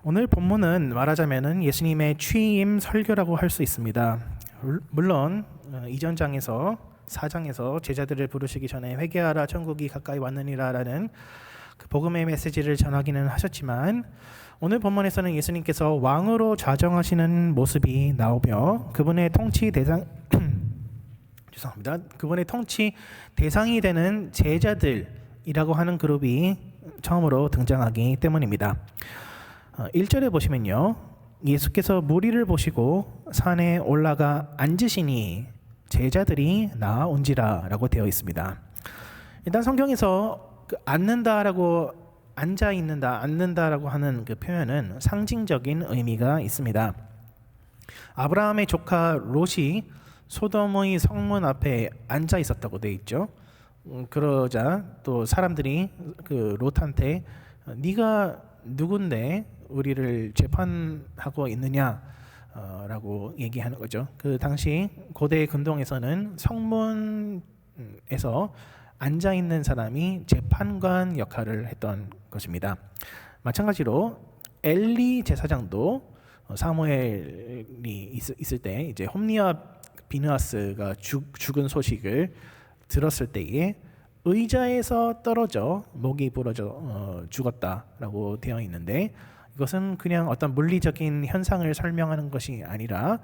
오늘 본문은 말하자면은 예수님의 취임 설교라고 할 수 있습니다. 물론 이전 장에서 4장에서 제자들을 부르시기 전에 회개하라 천국이 가까이 왔느니라라는 그 복음의 메시지를 전하기는 하셨지만 오늘 본문에서는 예수님께서 왕으로 좌정하시는 모습이 나오며 그분의 통치 대상 죄송합니다. 그분의 통치 대상이 되는 제자들이라고 하는 그룹이 처음으로 등장하기 때문입니다. 1절에 보시면요. 예수께서 무리를 보시고 산에 올라가 앉으시니 제자들이 나아온지라 라고 되어 있습니다. 일단 성경에서 앉는다라고 앉아 있는다, 앉는다라고 하는 그 표현은 상징적인 의미가 있습니다. 아브라함의 조카 롯이 소돔의 성문 앞에 앉아 있었다고 되어 있죠. 그러자 또 사람들이 그 롯한테 네가 누군데 우리를 재판하고 있느냐 라고 얘기하는 거죠. 그 당시 고대 근동에서는 성문에서 앉아 있는 사람이 재판관 역할을 했던 것입니다. 마찬가지로 엘리 제사장도 사무엘이 있을 때 이제 홈리와 비느하스가 죽은 소식을 들었을 때에 의자에서 떨어져 목이 부러져 죽었다라고 되어 있는데 이것은 그냥 어떤 물리적인 현상을 설명하는 것이 아니라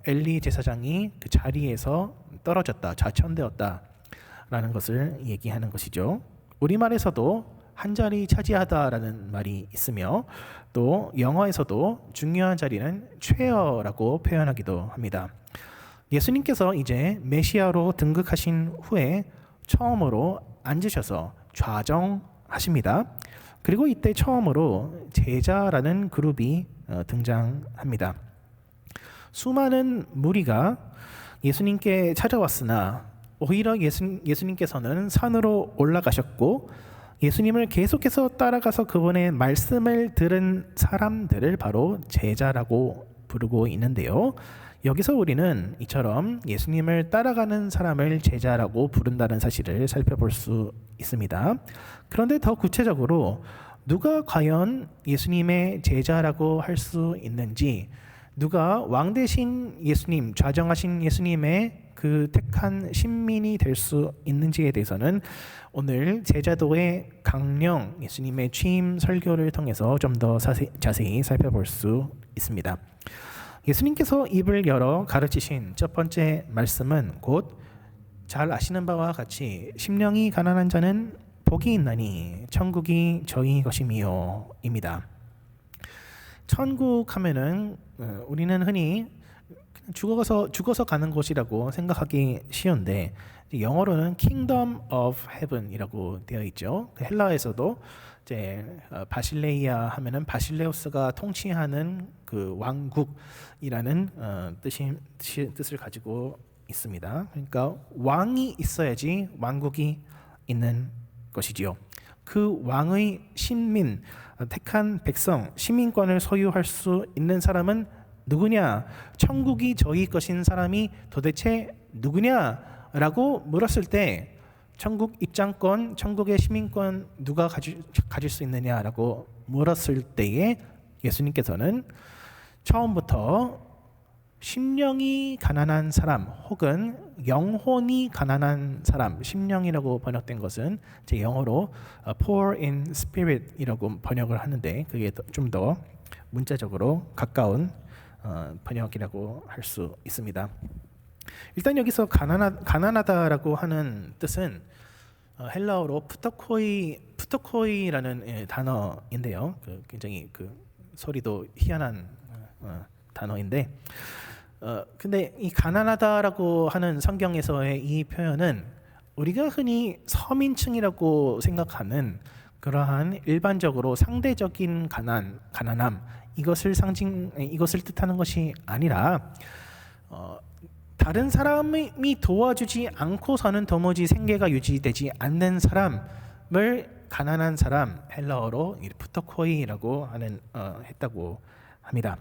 엘리 제사장이 그 자리에서 떨어졌다, 좌천되었다라는 것을 얘기하는 것이죠. 우리말에서도 한 자리 차지하다라는 말이 있으며 또 영어에서도 중요한 자리는 체어라고 표현하기도 합니다. 예수님께서 이제 메시아로 등극하신 후에 처음으로 앉으셔서 좌정하십니다. 그리고 이때 처음으로 제자라는 그룹이 등장합니다. 수많은 무리가 예수님께 찾아왔으나 오히려 예수님께서는 산으로 올라가셨고 예수님을 계속해서 따라가서 그분의 말씀을 들은 사람들을 바로 제자라고 부르고 있는데요. 여기서 우리는 이처럼 예수님을 따라가는 사람을 제자라고 부른다는 사실을 살펴볼 수 있습니다. 그런데 더 구체적으로 누가 과연 예수님의 제자라고 할 수 있는지, 누가 왕 대신 예수님, 좌정하신 예수님의 그 택한 신민이 될 수 있는지에 대해서는 오늘 제자도의 강령, 예수님의 취임 설교를 통해서 좀 더 자세히 살펴볼 수 있습니다. 예수님께서 입을 열어 가르치신 첫 번째 말씀은 곧 잘 아시는 바와 같이 심령이 가난한 자는 복이 있나니 천국이 저희 것이미요 입니다. 천국 하면은 우리는 흔히 죽어서 가는 곳이라고 생각하기 쉬운데 영어로는 Kingdom of Heaven이라고 되어 있죠. 헬라어에서도 이제 바실레이아 하면은 바실레우스가 통치하는 그 왕국이라는 뜻을 가지고 있습니다. 그러니까 왕이 있어야지 왕국이 있는 것이지요. 그 왕의 신민, 택한 백성, 시민권을 소유할 수 있는 사람은 누구냐? 천국이 저희 것인 사람이 도대체 누구냐라고 물었을 때 천국 입장권, 천국의 시민권 누가 가질 수 있느냐라고 물었을 때에 예수님께서는 처음부터 심령이 가난한 사람 혹은 영혼이 가난한 사람, 심령이라고 번역된 것은 제 영어로 poor in spirit이라고 번역을 하는데 그게 좀 더 문자적으로 가까운 번역이라고 할 수 있습니다. 일단 여기서 가난하다라고 하는 뜻은 헬라어로 푸토코이라는 단어인데요. 굉장히 소리도 희한한 단어인데, 근데 이 가난하다라고 하는 성경에서의 이 표현은 우리가 흔히 서민층이라고 생각하는 그러한 일반적으로 상대적인 가난함 이것을 뜻하는 것이 아니라 다른 사람이 도와주지 않고서는 도무지 생계가 유지되지 않는 사람을 가난한 사람, 헬라어로 푸토코이라고 했다고 합니다.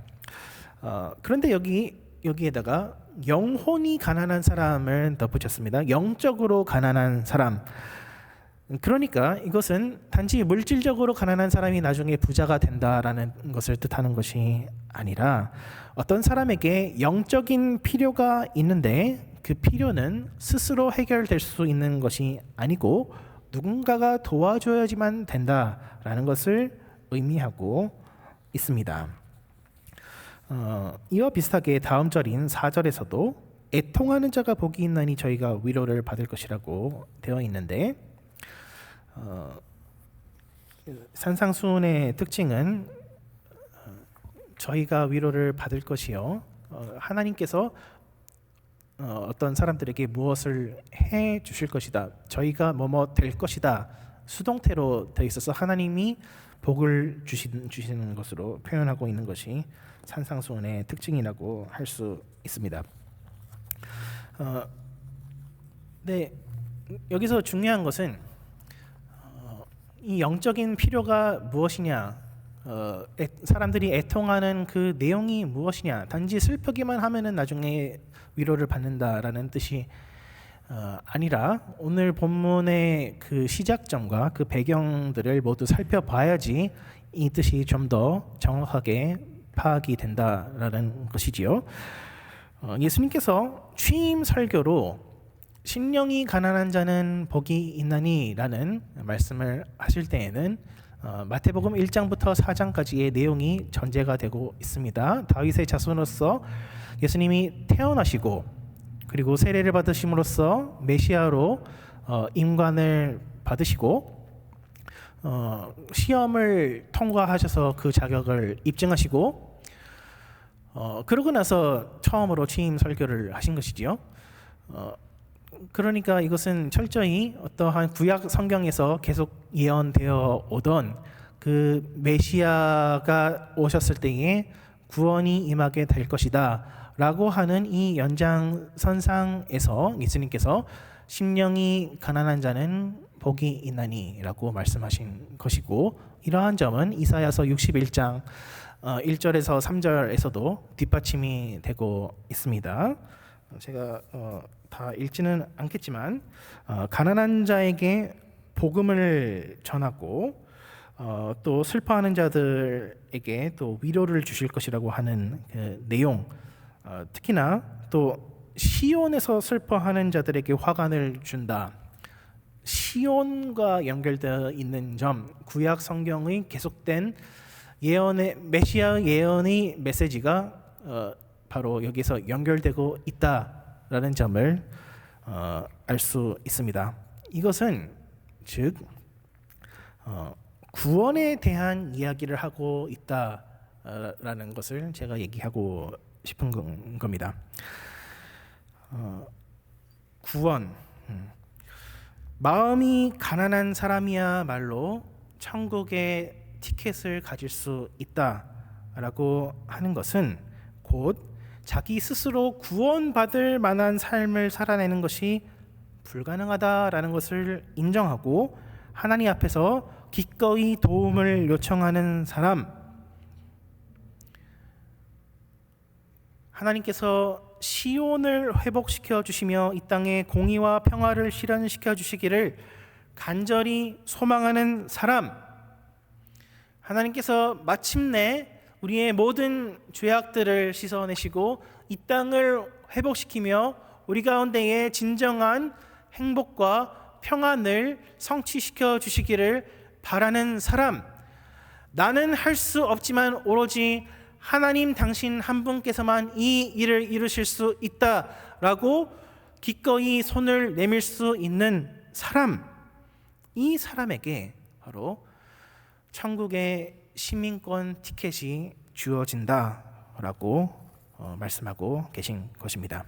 그런데 여기에다가 영혼이 가난한 사람을 덧붙였습니다. 영적으로 가난한 사람. 그러니까 이것은 단지 물질적으로 가난한 사람이 나중에 부자가 된다라는 것을 뜻하는 것이 아니라 어떤 사람에게 영적인 필요가 있는데 그 필요는 스스로 해결될 수 있는 것이 아니고 누군가가 도와줘야지만 된다라는 것을 의미하고 있습니다. 이와 비슷하게 다음 절인 4절에서도 애통하는 자가 복이 있나니 저희가 위로를 받을 것이라고 되어 있는데 산상수훈의 특징은 저희가 위로를 받을 것이요 하나님께서 어떤 사람들에게 무엇을 해 주실 것이다, 저희가 뭐뭐 될 것이다 수동태로 되어 있어서 하나님이 복을 주시는 것으로 표현하고 있는 것이 산상수훈의 특징이라고 할 수 있습니다. 네, 여기서 중요한 것은 이 영적인 필요가 무엇이냐, 사람들이 애통하는 그 내용이 무엇이냐, 단지 슬프기만 하면은 나중에 위로를 받는다라는 뜻이 아니라 오늘 본문의 그 시작점과 그 배경들을 모두 살펴봐야지 이 뜻이 좀 더 정확하게 파악이 된다라는 것이지요. 예수님께서 취임 설교로 심령이 가난한 자는 복이 있나니라는 말씀을 하실 때에는 마태복음 1장부터 4장까지의 내용이 전제가 되고 있습니다. 다윗의 자손으로서 예수님이 태어나시고 그리고 세례를 받으심으로써 메시아로 임관을 받으시고 시험을 통과하셔서 그 자격을 입증하시고 그러고 나서 처음으로 취임 설교를 하신 것이지요. 그러니까 이것은 철저히 어떠한 구약 성경에서 계속 예언되어 오던 그 메시아가 오셨을 때에 구원이 임하게 될 것이다 라고 하는 이 연장선상에서 예수님께서 심령이 가난한 자는 복이 있나니 라고 말씀하신 것이고, 이러한 점은 이사야서 61장 1절에서 3절에서도 뒷받침이 되고 있습니다. 제가 다 읽지는 않겠지만 가난한 자에게 복음을 전하고 또 슬퍼하는 자들에게 또 위로를 주실 것이라고 하는 그 내용, 특히나 또 시온에서 슬퍼하는 자들에게 화관을 준다, 시온과 연결되어 있는 점, 구약 성경의 계속된 예언의 메시아 예언의 메시지가 바로 여기서 연결되고 있다라는 점을 알 수 있습니다. 이것은 즉 구원에 대한 이야기를 하고 있다라는 것을 제가 얘기하고 싶은 겁니다. 구원, 마음이 가난한 사람이야말로 천국의 티켓을 가질 수 있다라고 하는 것은 곧 자기 스스로 구원받을 만한 삶을 살아내는 것이 불가능하다라는 것을 인정하고 하나님 앞에서 기꺼이 도움을 요청하는 사람, 하나님께서 시온을 회복시켜 주시며 이 땅에 공의와 평화를 실현시켜 주시기를 간절히 소망하는 사람, 하나님께서 마침내 우리의 모든 죄악들을 씻어내시고 이 땅을 회복시키며 우리 가운데에 진정한 행복과 평안을 성취시켜 주시기를 바라는 사람, 나는 할 수 없지만 오로지 하나님 당신 한 분께서만 이 일을 이루실 수 있다라고 기꺼이 손을 내밀 수 있는 사람, 이 사람에게 바로 천국의 시민권 티켓이 주어진다라고 말씀하고 계신 것입니다.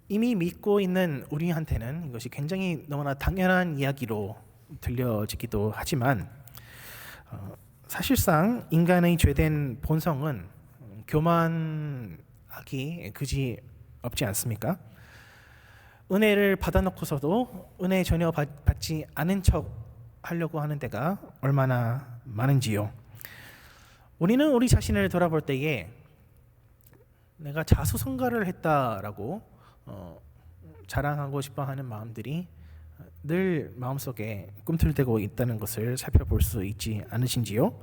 이미 믿고 있는 우리한테는 이것이 굉장히 너무나 당연한 이야기로 들려지기도 하지만 사실상 인간의 죄된 본성은 교만하기 그지 없지 않습니까? 은혜를 받아놓고서도 은혜 전혀 받지 않은 척 하려고 하는 데가 얼마나 많은지요. 우리는 우리 자신을 돌아볼 때에 내가 자수성가를 했다라고 자랑하고 싶어하는 마음들이 늘 마음속에 꿈틀대고 있다는 것을 살펴볼 수 있지 않으신지요?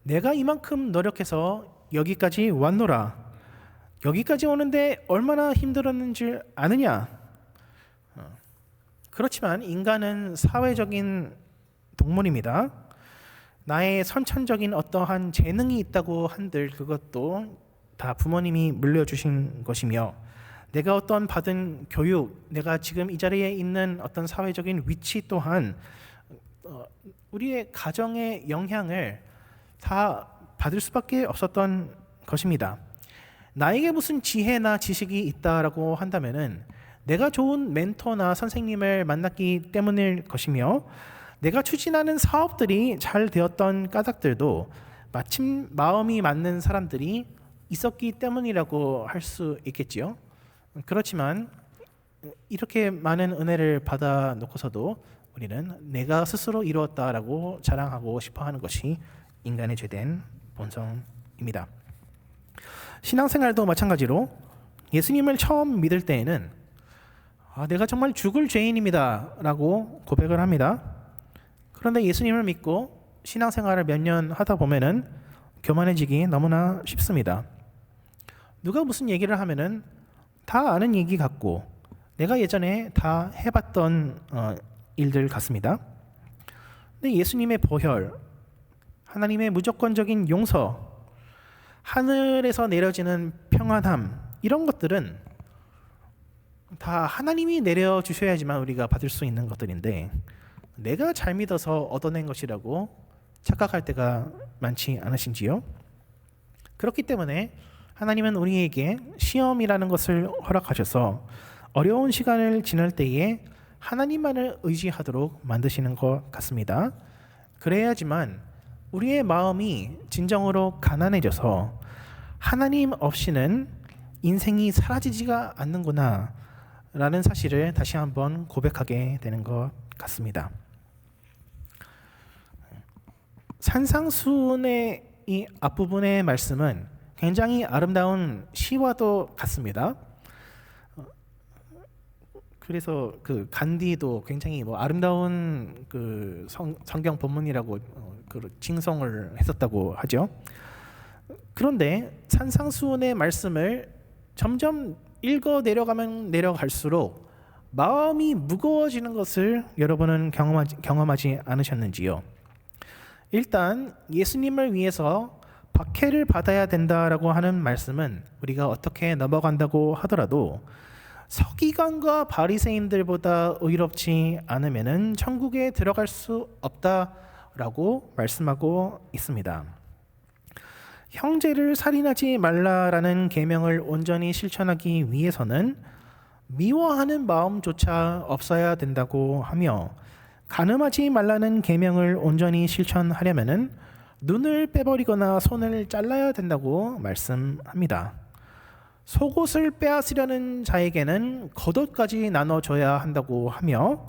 내가 이만큼 노력해서 여기까지 왔노라. 여기까지 오는데 얼마나 힘들었는지 아느냐? 그렇지만 인간은 사회적인 동물입니다. 나의 선천적인 어떠한 재능이 있다고 한들 그것도 다 부모님이 물려주신 것이며, 내가 어떤 받은 교육, 내가 지금 이 자리에 있는 어떤 사회적인 위치 또한 우리의 가정의 영향을 다 받을 수밖에 없었던 것입니다. 나에게 무슨 지혜나 지식이 있다라고 한다면은 내가 좋은 멘토나 선생님을 만났기 때문일 것이며, 내가 추진하는 사업들이 잘 되었던 까닭들도 마침 마음이 맞는 사람들이 있었기 때문이라고 할 수 있겠지요. 그렇지만 이렇게 많은 은혜를 받아 놓고서도 우리는 내가 스스로 이루었다라고 자랑하고 싶어하는 것이 인간의 죄된 본성입니다. 신앙생활도 마찬가지로 예수님을 처음 믿을 때에는 내가 정말 죽을 죄인입니다 라고 고백을 합니다. 그런데 예수님을 믿고 신앙생활을 몇 년 하다 보면은 교만해지기 너무나 쉽습니다. 누가 무슨 얘기를 하면은 다 아는 얘기 같고 내가 예전에 다 해봤던 일들 같습니다. 근데 예수님의 보혈, 하나님의 무조건적인 용서, 하늘에서 내려지는 평안함, 이런 것들은 다 하나님이 내려주셔야지만 우리가 받을 수 있는 것들인데 내가 잘 믿어서 얻어낸 것이라고 착각할 때가 많지 않으신지요? 그렇기 때문에 하나님은 우리에게 시험이라는 것을 허락하셔서 어려운 시간을 지날 때에 하나님만을 의지하도록 만드시는 것 같습니다. 그래야지만 우리의 마음이 진정으로 가난해져서 하나님 없이는 인생이 사라지지가 않는구나 라는 사실을 다시 한번 고백하게 되는 것 같습니다. 산상수훈의 이 앞부분의 말씀은 굉장히 아름다운 시와도 같습니다. 그래서 그 간디도 굉장히 아름다운 그 성경 본문이라고 그 칭송을 했었다고 하죠. 그런데 산상수훈의 말씀을 점점 읽어 내려가면 내려갈수록 마음이 무거워지는 것을 여러분은 경험하지 않으셨는지요? 일단 예수님을 위해서 박해를 받아야 된다라고 하는 말씀은 우리가 어떻게 넘어간다고 하더라도 서기관과 바리새인들보다 의롭지 않으면은 천국에 들어갈 수 없다라고 말씀하고 있습니다. 형제를 살인하지 말라라는 계명을 온전히 실천하기 위해서는 미워하는 마음조차 없어야 된다고 하며, 간음하지 말라는 계명을 온전히 실천하려면은 눈을 빼버리거나 손을 잘라야 된다고 말씀합니다. 속옷을 빼앗으려는 자에게는 겉옷까지 나눠줘야 한다고 하며,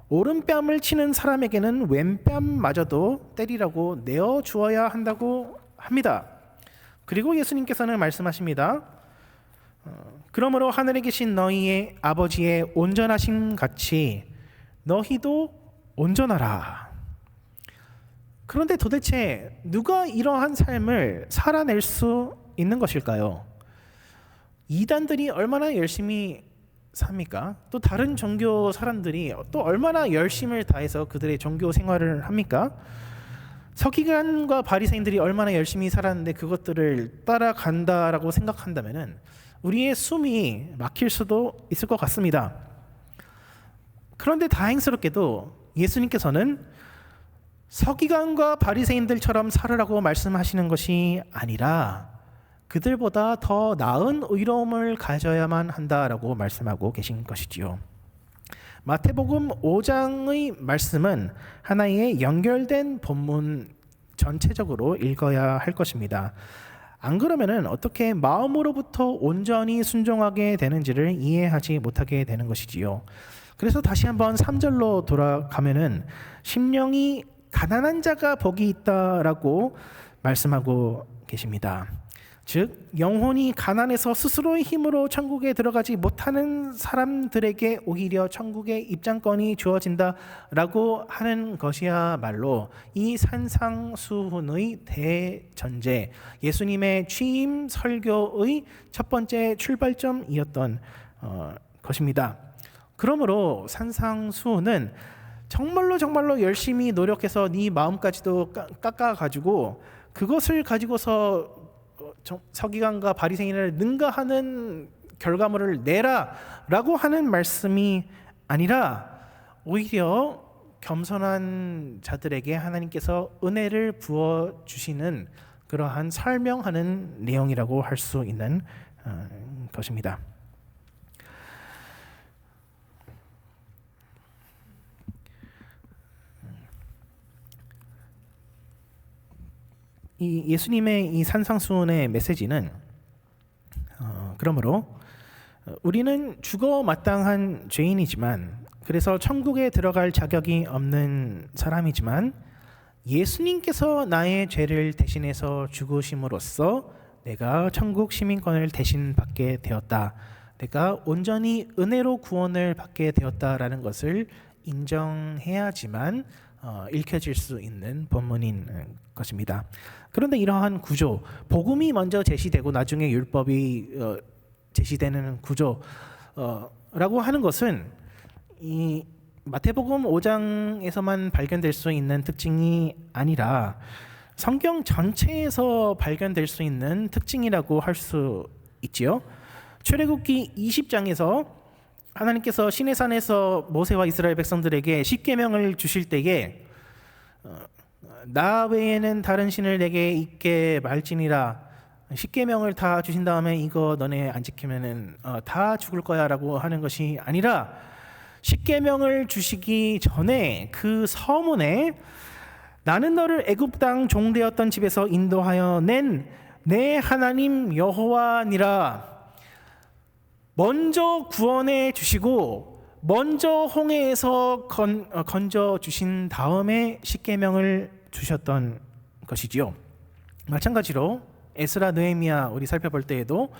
오른뺨을 치는 사람에게는 왼뺨마저도 때리라고 내어주어야 한다고 합니다. 그리고 예수님께서는 말씀하십니다. 그러므로 하늘에 계신 너희의 아버지의 온전하심 같이 너희도 온전하라. 그런데 도대체 누가 이러한 삶을 살아낼 수 있는 것일까요? 이단들이 얼마나 열심히 삽니까? 또 다른 종교 사람들이 또 얼마나 열심을 다해서 그들의 종교 생활을 합니까? 서기관과 바리새인들이 얼마나 열심히 살았는데 그것들을 따라간다라고 생각한다면은 우리의 숨이 막힐 수도 있을 것 같습니다. 그런데 다행스럽게도 예수님께서는 서기관과 바리새인들처럼 살으라고 말씀하시는 것이 아니라 그들보다 더 나은 의로움을 가져야만 한다라고 말씀하고 계신 것이지요. 마태복음 5장의 말씀은 하나의 연결된 본문 전체적으로 읽어야 할 것입니다. 안 그러면은 어떻게 마음으로부터 온전히 순종하게 되는지를 이해하지 못하게 되는 것이지요. 그래서 다시 한번 3절로 돌아가면은 심령이 가난한 자가 복이 있다라고 말씀하고 계십니다. 즉 영혼이 가난해서 스스로의 힘으로 천국에 들어가지 못하는 사람들에게 오히려 천국의 입장권이 주어진다라고 하는 것이야말로 이 산상수훈의 대전제, 예수님의 취임 설교의 첫 번째 출발점이었던 것입니다. 그러므로 산상수훈은 정말로 열심히 노력해서 네 마음까지도 깎아가지고 그것을 가지고서 서기관과 바리새인을 능가하는 결과물을 내라라고 하는 말씀이 아니라 오히려 겸손한 자들에게 하나님께서 은혜를 부어 주시는 그러한 설명하는 내용이라고 할 수 있는 것입니다. 이 예수님의 이 산상수훈의 메시지는 그러므로 우리는 죽어 마땅한 죄인이지만, 그래서 천국에 들어갈 자격이 없는 사람이지만 예수님께서 나의 죄를 대신해서 죽으심으로써 내가 천국 시민권을 대신 받게 되었다, 내가 온전히 은혜로 구원을 받게 되었다라는 것을 인정해야지만 읽혀질 수 있는 본문인 것입니다. 그런데 이러한 구조, 복음이 먼저 제시되고 나중에 율법이 제시되는 구조라고 하는 것은 이 마태복음 5장에서만 발견될 수 있는 특징이 아니라 성경 전체에서 발견될 수 있는 특징이라고 할 수 있지요. 출애굽기 20장에서 하나님께서 시내산에서 모세와 이스라엘 백성들에게 십계명을 주실 때에 나 외에는 다른 신을 내게 있게 말지니라, 십계명을 다 주신 다음에 이거 너네 안 지키면은 다 죽을 거야라고 하는 것이 아니라 십계명을 주시기 전에 그 서문에 나는 너를 애굽 땅 종되었던 집에서 인도하여 낸 내 하나님 여호와니라, 먼저 구원해 주시고 먼저 홍해에서 건져 주신 다음에 십계명을 주셨던 것이지요. 마찬가지로 에스라 느헤미야 우리 살펴볼 때에도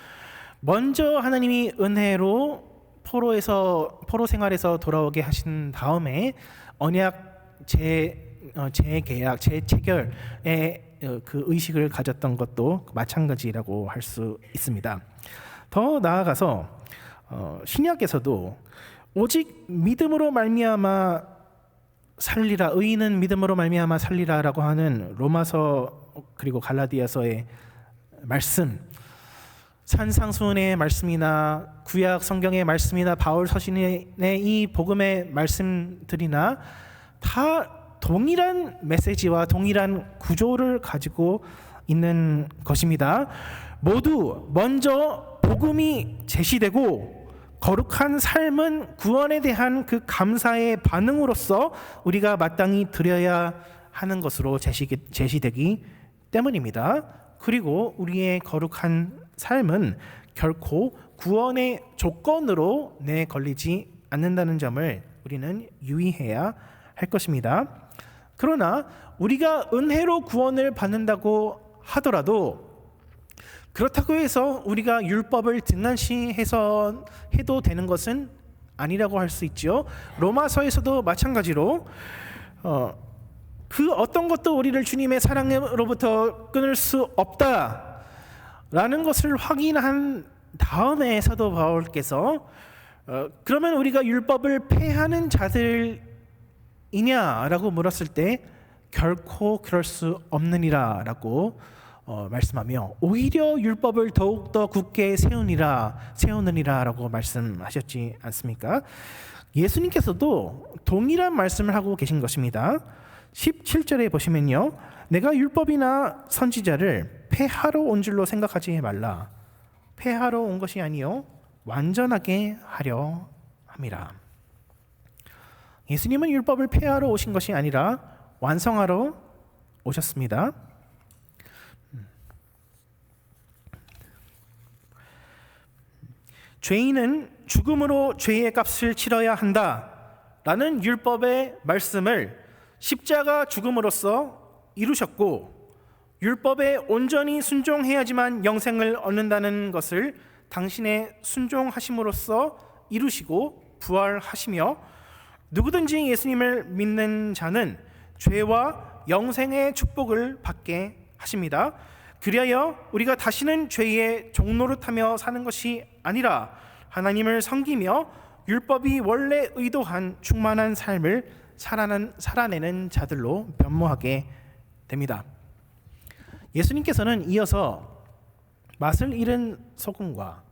먼저 하나님이 은혜로 포로 생활에서 돌아오게 하신 다음에 언약 재계약 재체결의 그 의식을 가졌던 것도 마찬가지라고 할 수 있습니다. 더 나아가서 신약에서도 오직 믿음으로 말미암아 살리라, 의인은 믿음으로 말미암아 살리라라고 하는 로마서 그리고 갈라디아서의 말씀, 산상수훈의 말씀이나 구약 성경의 말씀이나 바울 서신의 이 복음의 말씀들이나 다 동일한 메시지와 동일한 구조를 가지고 있는 것입니다. 모두 먼저 복음이 제시되고 거룩한 삶은 구원에 대한 그 감사의 반응으로서 우리가 마땅히 드려야 하는 것으로 제시되기 때문입니다. 그리고 우리의 거룩한 삶은 결코 구원의 조건으로 내걸리지 않는다는 점을 우리는 유의해야 할 것입니다. 그러나 우리가 은혜로 구원을 받는다고 하더라도 그렇다고 해서 우리가 율법을 등한시해서 해도 되는 것은 아니라고 할 수 있죠. 로마서에서도 마찬가지로 그 어떤 것도 우리를 주님의 사랑으로부터 끊을 수 없다라는 것을 확인한 다음에 사도 바울께서 그러면 우리가 율법을 폐하는 자들이냐라고 물었을 때 결코 그럴 수 없느니라라고 말씀하며 오히려 율법을 더욱더 굳게 세우느니라라고 말씀하셨지 않습니까? 예수님께서도 동일한 말씀을 하고 계신 것입니다. 17절에 보시면요, 내가 율법이나 선지자를 폐하러 온 줄로 생각하지 말라. 폐하러 온 것이 아니요 완전하게 하려 함이라. 예수님은 율법을 폐하러 오신 것이 아니라 완성하러 오셨습니다. 죄인은 죽음으로 죄의 값을 치러야 한다라는 율법의 말씀을 십자가 죽음으로써 이루셨고, 율법에 온전히 순종해야지만 영생을 얻는다는 것을 당신의 순종하심으로써 이루시고 부활하시며, 누구든지 예수님을 믿는 자는 죄와 영생의 축복을 받게 하십니다. 그리하여 우리가 다시는 죄의 종노릇하며 사는 것이 아니라 하나님을 섬기며 율법이 원래 의도한 충만한 삶을 살아내는 자들로 변모하게 됩니다. 예수님께서는 이어서 맛을 잃은 소금과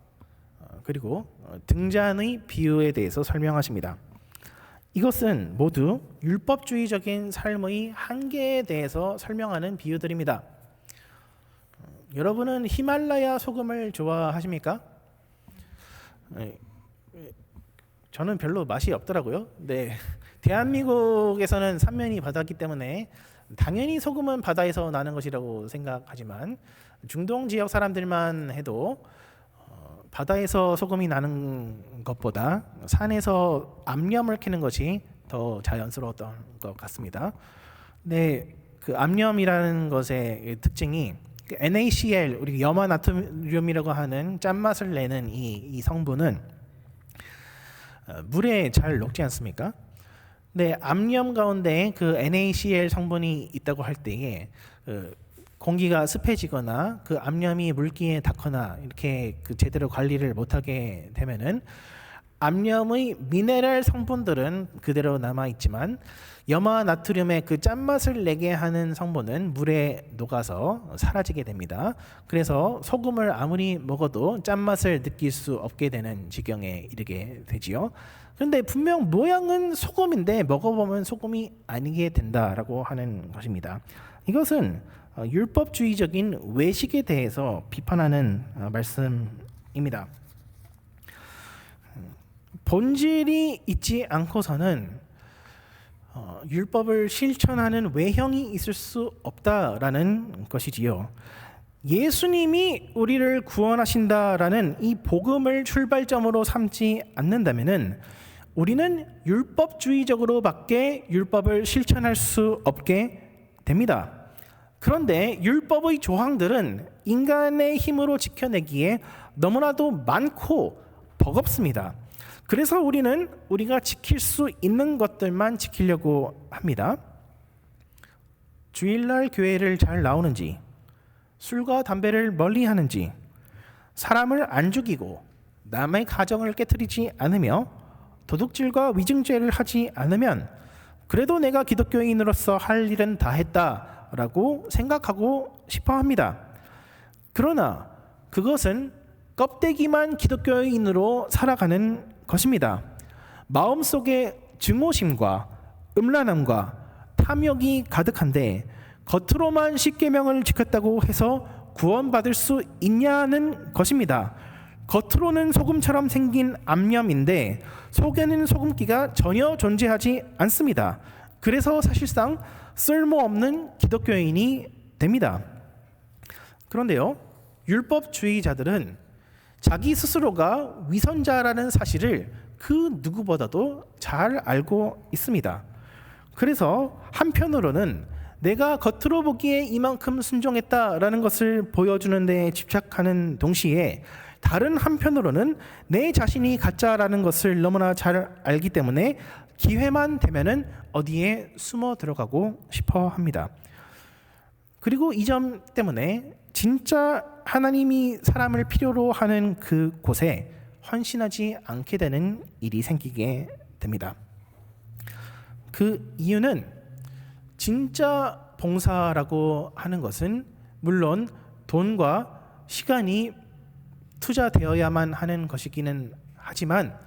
그리고 등잔의 비유에 대해서 설명하십니다. 이것은 모두 율법주의적인 삶의 한계에 대해서 설명하는 비유들입니다. 여러분은 히말라야 소금을 좋아하십니까? 저는 별로 맛이 없더라고요. 네, 대한민국에서는 삼면이 바다기 때문에 당연히 소금은 바다에서 나는 것이라고 생각하지만, 중동 지역 사람들만 해도 바다에서 소금이 나는 것보다 산에서 암염을 캐는 것이 더 자연스러웠던 것 같습니다. 네, 그 암염이라는 것의 특징이 NaCl, 우리 염화나트륨이라고 하는 짠맛을 내는 이 성분은 물에 잘 녹지 않습니까? 네, 암염 가운데 그 NaCl 성분이 있다고 할 때에 공기가 습해지거나 그 암염이 물기에 닿거나 이렇게 그 제대로 관리를 못하게 되면은 암염의 미네랄 성분들은 그대로 남아 있지만 염화나트륨의 그 짠맛을 내게 하는 성분은 물에 녹아서 사라지게 됩니다. 그래서 소금을 아무리 먹어도 짠맛을 느낄 수 없게 되는 지경에 이르게 되지요. 그런데 분명 모양은 소금인데 먹어보면 소금이 아니게 된다라고 하는 것입니다. 이것은 율법주의적인 외식에 대해서 비판하는 말씀입니다. 본질이 있지 않고서는 율법을 실천하는 외형이 있을 수 없다라는 것이지요. 예수님이 우리를 구원하신다라는 이 복음을 출발점으로 삼지 않는다면은 우리는 율법주의적으로밖에 율법을 실천할 수 없게 됩니다. 그런데 율법의 조항들은 인간의 힘으로 지켜내기에 너무나도 많고 버겁습니다. 그래서 우리는 우리가 지킬 수 있는 것들만 지키려고 합니다. 주일날 교회를 잘 나오는지, 술과 담배를 멀리 하는지, 사람을 안 죽이고 남의 가정을 깨트리지 않으며 도둑질과 위증죄를 하지 않으면 그래도 내가 기독교인으로서 할 일은 다 했다라고 생각하고 싶어 합니다. 그러나 그것은 껍데기만 기독교인으로 살아가는 것입니다. 마음속에 증오심과 음란함과 탐욕이 가득한데 겉으로만 십계명을 지켰다고 해서 구원받을 수 있냐는 것입니다. 겉으로는 소금처럼 생긴 암염인데 속에는 소금기가 전혀 존재하지 않습니다. 그래서 사실상 쓸모없는 기독교인이 됩니다. 그런데요, 율법주의자들은 자기 스스로가 위선자라는 사실을 그 누구보다도 잘 알고 있습니다. 그래서 한편으로는 내가 겉으로 보기에 이만큼 순종했다라는 것을 보여주는 데 집착하는 동시에 다른 한편으로는 내 자신이 가짜라는 것을 너무나 잘 알기 때문에 기회만 되면은 어디에 숨어 들어가고 싶어 합니다. 그리고 이 점 때문에 진짜 하나님이 사람을 필요로 하는 그 곳에 헌신하지 않게 되는 일이 생기게 됩니다. 그 이유는 진짜 봉사라고 하는 것은 물론 돈과 시간이 투자되어야만 하는 것이기는 하지만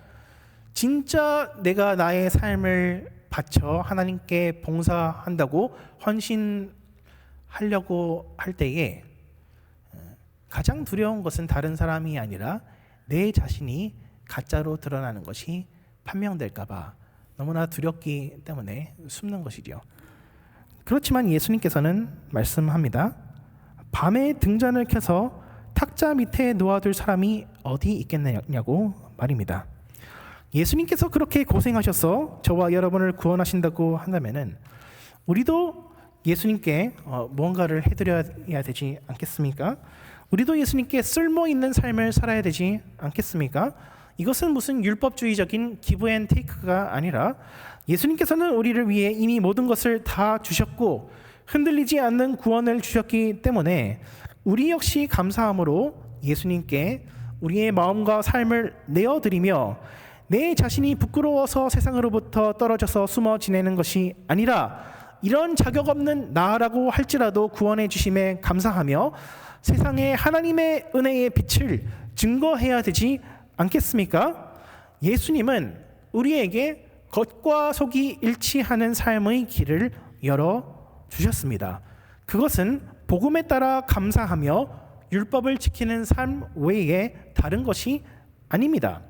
진짜 내가 나의 삶을 바쳐 하나님께 봉사한다고 헌신하려고 할 때에 가장 두려운 것은 다른 사람이 아니라 내 자신이 가짜로 드러나는 것이 판명될까 봐 너무나 두렵기 때문에 숨는 것이죠. 그렇지만 예수님께서는 말씀합니다. 밤에 등잔을 켜서 탁자 밑에 놓아둘 사람이 어디 있겠느냐고 말입니다. 예수님께서 그렇게 고생하셔서 저와 여러분을 구원하신다고 한다면은 우리도 예수님께 무언가를 해드려야 되지 않겠습니까? 우리도 예수님께 쓸모 있는 삶을 살아야 되지 않겠습니까? 이것은 무슨 율법주의적인 기브 앤 테이크가 아니라 예수님께서는 우리를 위해 이미 모든 것을 다 주셨고 흔들리지 않는 구원을 주셨기 때문에 우리 역시 감사함으로 예수님께 우리의 마음과 삶을 내어드리며 내 자신이 부끄러워서 세상으로부터 떨어져서 숨어 지내는 것이 아니라 이런 자격 없는 나라고 할지라도 구원해 주심에 감사하며 세상에 하나님의 은혜의 빛을 증거해야 되지 않겠습니까? 예수님은 우리에게 겉과 속이 일치하는 삶의 길을 열어주셨습니다. 그것은 복음에 따라 감사하며 율법을 지키는 삶 외에 다른 것이 아닙니다.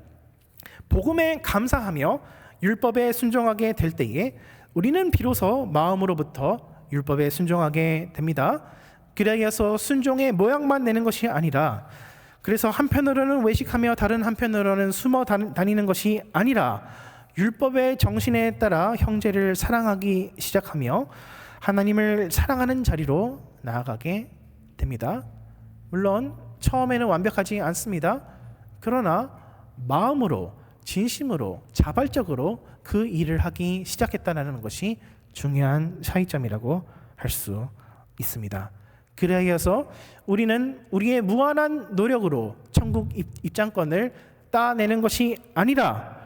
복음에 감사하며 율법에 순종하게 될 때에 우리는 비로소 마음으로부터 율법에 순종하게 됩니다. 그래서 순종의 모양만 내는 것이 아니라 그래서 한편으로는 외식하며 다른 한편으로는 숨어 다니는 것이 아니라 율법의 정신에 따라 형제를 사랑하기 시작하며 하나님을 사랑하는 자리로 나아가게 됩니다. 물론 처음에는 완벽하지 않습니다. 그러나 마음으로 진심으로 자발적으로 그 일을 하기 시작했다는 것이 중요한 차이점이라고 할 수 있습니다. 그래서 우리는 우리의 무한한 노력으로 천국 입장권을 따내는 것이 아니라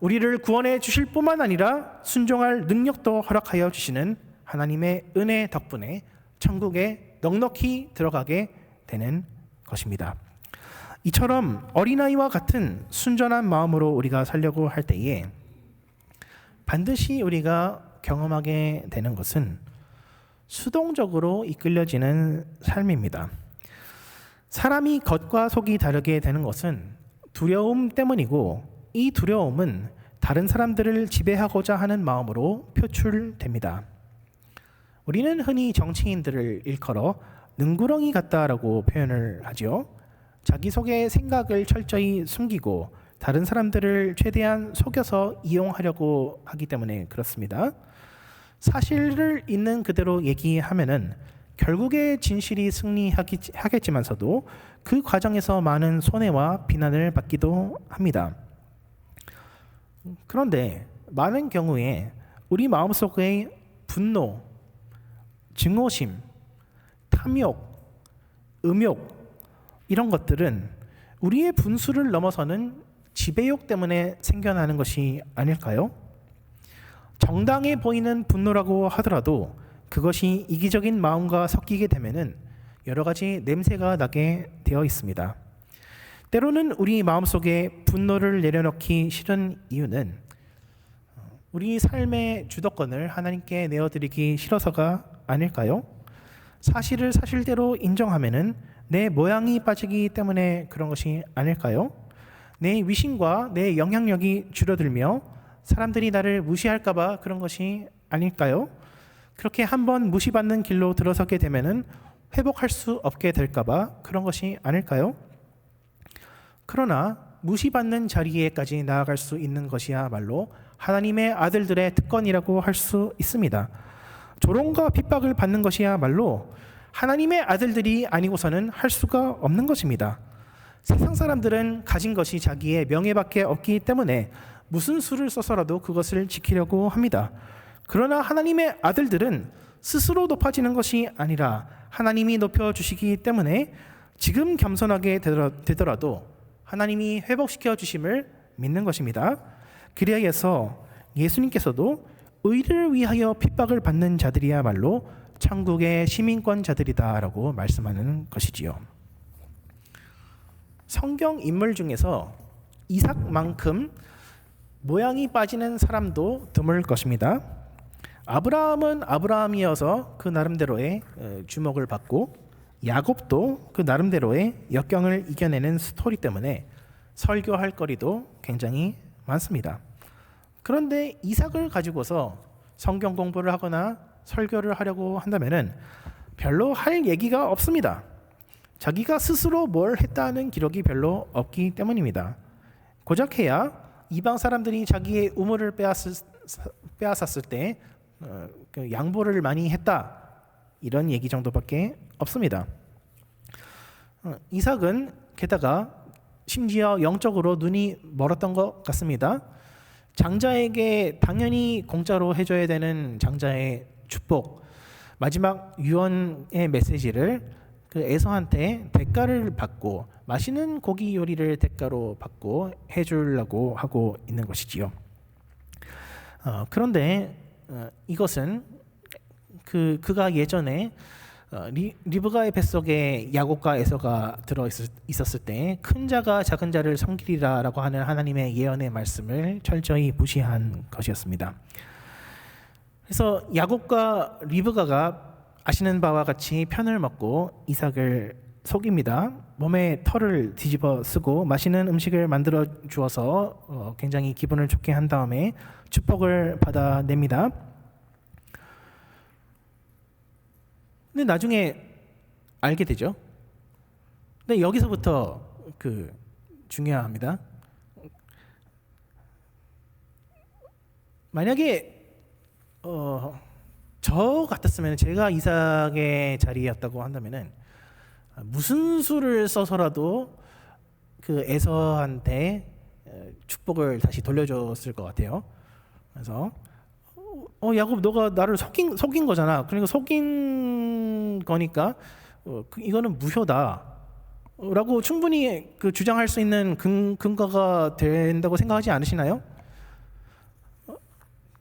우리를 구원해 주실 뿐만 아니라 순종할 능력도 허락하여 주시는 하나님의 은혜 덕분에 천국에 넉넉히 들어가게 되는 것입니다. 이처럼 어린아이와 같은 순전한 마음으로 우리가 살려고 할 때에 반드시 우리가 경험하게 되는 것은 수동적으로 이끌려지는 삶입니다. 사람이 겉과 속이 다르게 되는 것은 두려움 때문이고 이 두려움은 다른 사람들을 지배하고자 하는 마음으로 표출됩니다. 우리는 흔히 정치인들을 일컬어 능구렁이 같다라고 표현을 하죠. 자기 속의 생각을 철저히 숨기고 다른 사람들을 최대한 속여서 이용하려고 하기 때문에 그렇습니다. 사실을 있는 그대로 얘기하면은 결국에 진실이 승리하겠지만서도 그 과정에서 많은 손해와 비난을 받기도 합니다. 그런데 많은 경우에 우리 마음속의 분노, 증오심, 탐욕, 음욕 이런 것들은 우리의 분수를 넘어서는 지배욕 때문에 생겨나는 것이 아닐까요? 정당해 보이는 분노라고 하더라도 그것이 이기적인 마음과 섞이게 되면은 여러 가지 냄새가 나게 되어 있습니다. 때로는 우리 마음속에 분노를 내려놓기 싫은 이유는 우리 삶의 주도권을 하나님께 내어드리기 싫어서가 아닐까요? 사실을 사실대로 인정하면은 내 모양이 빠지기 때문에 그런 것이 아닐까요? 내 위신과 내 영향력이 줄어들며 사람들이 나를 무시할까 봐 그런 것이 아닐까요? 그렇게 한번 무시받는 길로 들어서게 되면은 회복할 수 없게 될까 봐 그런 것이 아닐까요? 그러나 무시받는 자리에까지 나아갈 수 있는 것이야말로 하나님의 아들들의 특권이라고 할 수 있습니다. 조롱과 핍박을 받는 것이야말로 하나님의 아들들이 아니고서는 할 수가 없는 것입니다. 세상 사람들은 가진 것이 자기의 명예밖에 없기 때문에 무슨 수를 써서라도 그것을 지키려고 합니다. 그러나 하나님의 아들들은 스스로 높아지는 것이 아니라 하나님이 높여주시기 때문에 지금 겸손하게 되더라도 하나님이 회복시켜 주심을 믿는 것입니다. 그리하여서 예수님께서도 의를 위하여 핍박을 받는 자들이야말로 천국의 시민권자들이다라고 말씀하는 것이지요. 성경 인물 중에서 이삭만큼 모양이 빠지는 사람도 드물 것입니다. 아브라함은 아브라함이어서 그 나름대로의 주목을 받고 야곱도 그 나름대로의 역경을 이겨내는 스토리 때문에 설교할 거리도 굉장히 많습니다. 그런데 이삭을 가지고서 성경 공부를 하거나 설교를 하려고 한다면은 별로 할 얘기가 없습니다. 자기가 스스로 뭘 했다는 기록이 별로 없기 때문입니다. 고작해야 이방 사람들이 자기의 우물을 빼앗았을 때 그 양보를 많이 했다 이런 얘기 정도밖에 없습니다. 이삭은 게다가 심지어 영적으로 눈이 멀었던 것 같습니다. 장자에게 당연히 공짜로 해줘야 되는 장자의 축복, 마지막 유언의 메시지를 그 에서한테 대가를 받고 맛있는 고기 요리를 대가로 받고 해주려고 하고 있는 것이지요. 그런데 이것은 그가 예전에 리브가의 뱃속에 야곱과 에서가 들어 있었을 때 큰 자가 작은 자를 섬기리라라고 하는 하나님의 예언의 말씀을 철저히 무시한 것이었습니다. 그래서 야곱과 리브가가 아시는 바와 같이 편을 먹고 이삭을 속입니다. 몸에 털을 뒤집어 쓰고 맛있는 음식을 만들어 주어서 굉장히 기분을 좋게 한 다음에 축복을 받아냅니다. 근데 나중에 알게 되죠. 근데 여기서부터 중요합니다. 만약에 저 같았으면, 제가 이삭의 자리였다고 한다면은 무슨 수를 써서라도 그 에서한테 축복을 다시 돌려줬을 것 같아요. 그래서 야곱, 너가 나를 속인 거잖아. 그러니까 속인 거니까 이거는 무효다 라고 충분히 주장할 수 있는 근거가 된다고 생각하지 않으시나요?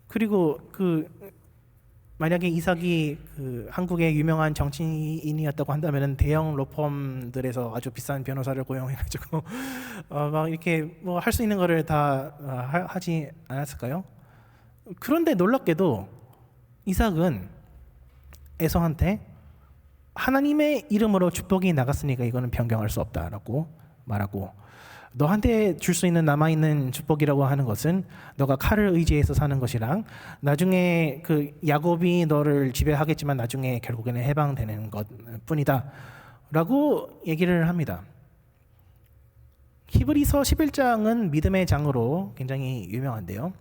그리고 만약에 이삭이 한국의 유명한 정치인이었다고 한다면 대형 로펌들에서 아주 비싼 변호사를 고용해가지고 막 이렇게 뭐 할 수 있는 거를 다 하지 않았을까요? 그런데 놀랍게도 이삭은 에서한테 하나님의 이름으로 축복이 나갔으니까 이거는 변경할 수 없다라고 말하고, 너한테 줄 수 있는 남아있는 축복이라고 하는 것은 너가 칼을 의지해서 사는 것이랑 나중에 야곱이 너를 지배하겠지만 나중에 결국에는 해방되는 것 뿐이다 라고 얘기를 합니다. 히브리서 11장은 믿음의 장으로 굉장히 유명한데요.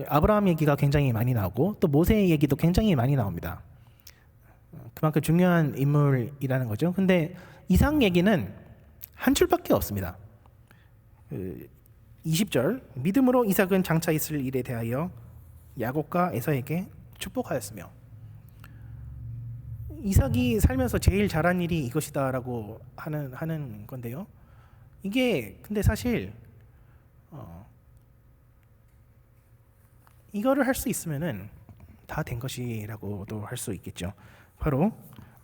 아브라함 얘기가 굉장히 많이 나오고 또 모세 얘기도 굉장히 많이 나옵니다. 그만큼 중요한 인물이라는 거죠. 근데 이삭 얘기는 한 줄밖에 없습니다. 20절, 믿음으로 이삭은 장차 있을 일에 대하여 야곱과 에서에게 축복하였으며, 이삭이 살면서 제일 잘한 일이 이것이다라고 하는 건데요. 이게 근데 사실 이거를 할 수 있으면은 다 된 것이라고도 할 수 있겠죠. 바로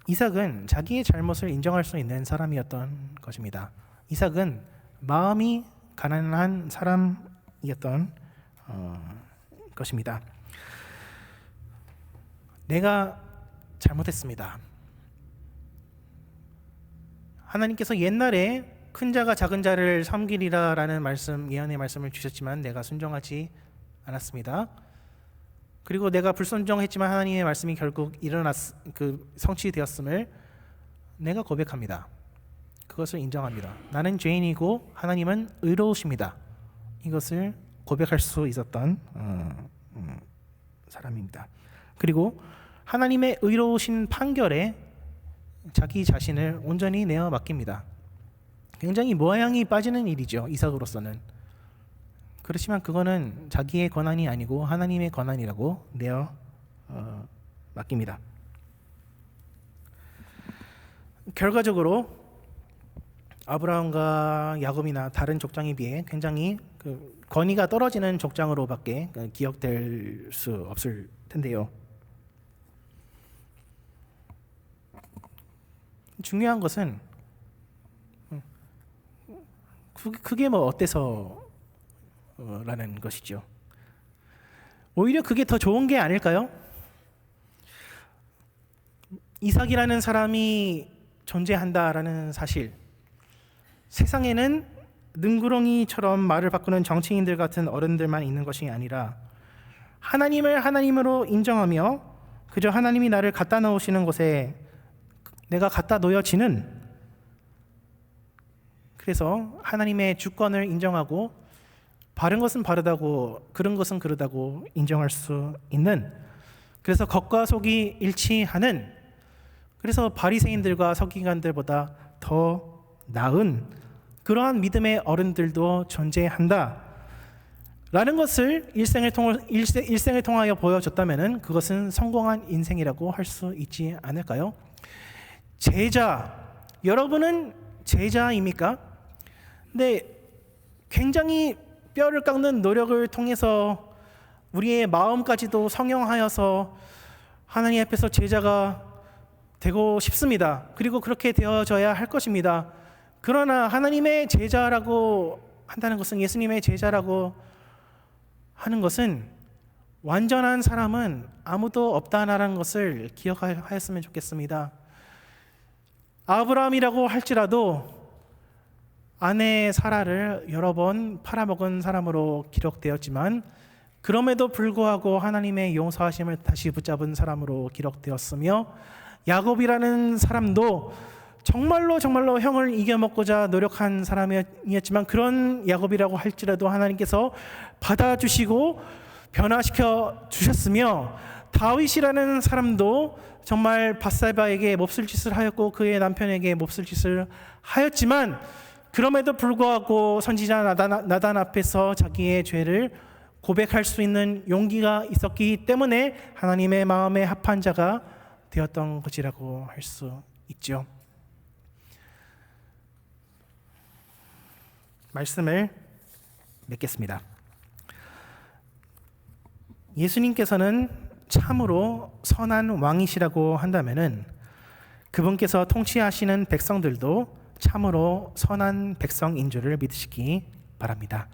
이삭은 자기의 잘못을 인정할 수 있는 사람이었던 것입니다. 이삭은 마음이 가난한 사람이었던 것입니다. 내가 잘못했습니다. 하나님께서 옛날에 큰 자가 작은 자를 섬기리라라는 말씀, 예언의 말씀을 주셨지만 내가 순종하지 않았습니다. 그리고 내가 불순종했지만 하나님의 말씀이 결국 성취되었음을 내가 고백합니다. 그것을 인정합니다. 나는 죄인이고 하나님은 의로우십니다. 이것을 고백할 수 있었던 사람입니다. 그리고 하나님의 의로우신 판결에 자기 자신을 온전히 내어 맡깁니다. 굉장히 모양이 빠지는 일이죠, 이삭으로서는. 그렇지만 그거는 자기의 권한이 아니고 하나님의 권한이라고 내어 맡깁니다. 결과적으로 아브라함과 야곱이나 다른 족장에 비해 굉장히 권위가 떨어지는 족장으로밖에 기억될 수 없을 텐데요. 중요한 것은 그게 뭐 어때서 라는 것이죠. 오히려 그게 더 좋은 게 아닐까요? 이삭이라는 사람이 존재한다라는 사실, 세상에는 능구렁이처럼 말을 바꾸는 정치인들 같은 어른들만 있는 것이 아니라 하나님을 하나님으로 인정하며 그저 하나님이 나를 갖다 놓으시는 곳에 내가 갖다 놓여지는, 그래서 하나님의 주권을 인정하고 바른 것은 바르다고 그른 것은 그르다고 인정할 수 있는 그래서 겉과 속이 일치하는, 그래서 바리새인들과 서기관들보다 더 나은 그러한 믿음의 어른들도 존재한다 라는 것을 일생을 통하여 보여줬다면 그것은 성공한 인생이라고 할 수 있지 않을까요? 제자, 여러분은 제자입니까? 근데 굉장히 뼈를 깎는 노력을 통해서 우리의 마음까지도 성형하여서 하나님 앞에서 제자가 되고 싶습니다. 그리고 그렇게 되어져야 할 것입니다. 그러나 하나님의 제자라고 한다는 것은, 예수님의 제자라고 하는 것은 완전한 사람은 아무도 없다라는 것을 기억하였으면 좋겠습니다. 아브라함이라고 할지라도 아내 사라를 여러 번 팔아먹은 사람으로 기록되었지만 그럼에도 불구하고 하나님의 용서하심을 다시 붙잡은 사람으로 기록되었으며, 야곱이라는 사람도 정말로 형을 이겨먹고자 노력한 사람이었지만 그런 야곱이라고 할지라도 하나님께서 받아주시고 변화시켜 주셨으며, 다윗이라는 사람도 정말 밧세바에게 몹쓸 짓을 하였고 그의 남편에게 몹쓸 짓을 하였지만 그럼에도 불구하고 선지자 나단 앞에서 자기의 죄를 고백할 수 있는 용기가 있었기 때문에 하나님의 마음에 합한 자가 되었던 것이라고 할 수 있죠. 말씀을 맺겠습니다. 예수님께서는 참으로 선한 왕이시라고 한다면은 그분께서 통치하시는 백성들도 참으로 선한 백성인 줄을 믿으시기 바랍니다.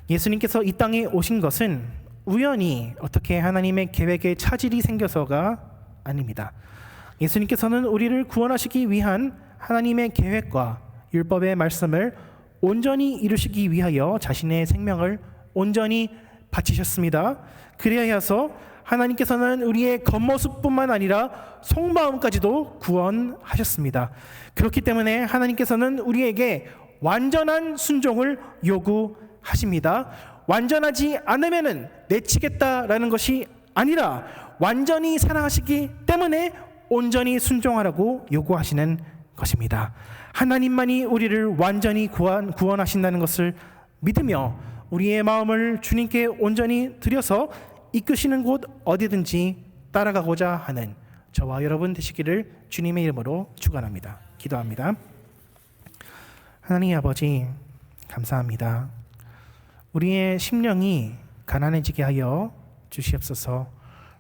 예수님께서 이 땅에 오신 것은 우연히 어떻게 하나님의 계획에 차질이 생겨서가 아닙니다. 예수님께서는 우리를 구원하시기 위한 하나님의 계획과 율법의 말씀을 온전히 이루시기 위하여 자신의 생명을 온전히 바치셨습니다. 그리하여서 하나님께서는 우리의 겉모습뿐만 아니라 속마음까지도 구원하셨습니다. 그렇기 때문에 하나님께서는 우리에게 완전한 순종을 요구하십니다. 완전하지 않으면은 내치겠다라는 것이 아니라 완전히 사랑하시기 때문에 온전히 순종하라고 요구하시는 것입니다. 하나님만이 우리를 완전히 구원하신다는 것을 믿으며 우리의 마음을 주님께 온전히 드려서 이끄시는 곳 어디든지 따라가고자 하는 저와 여러분 되시기를 주님의 이름으로 축원합니다. 기도합니다. 하나님 아버지, 감사합니다. 우리의 심령이 가난해지게 하여 주시옵소서.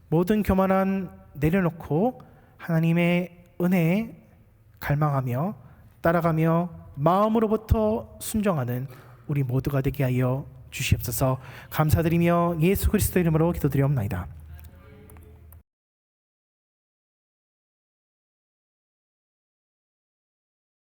모든 교만함 내려놓고 하나님의 은혜에 갈망하며 따라가며 마음으로부터 순종하는 우리 모두가 되게 하여 주시옵소서. 감사드리며 예수 그리스도 이름으로 기도드리옵나이다.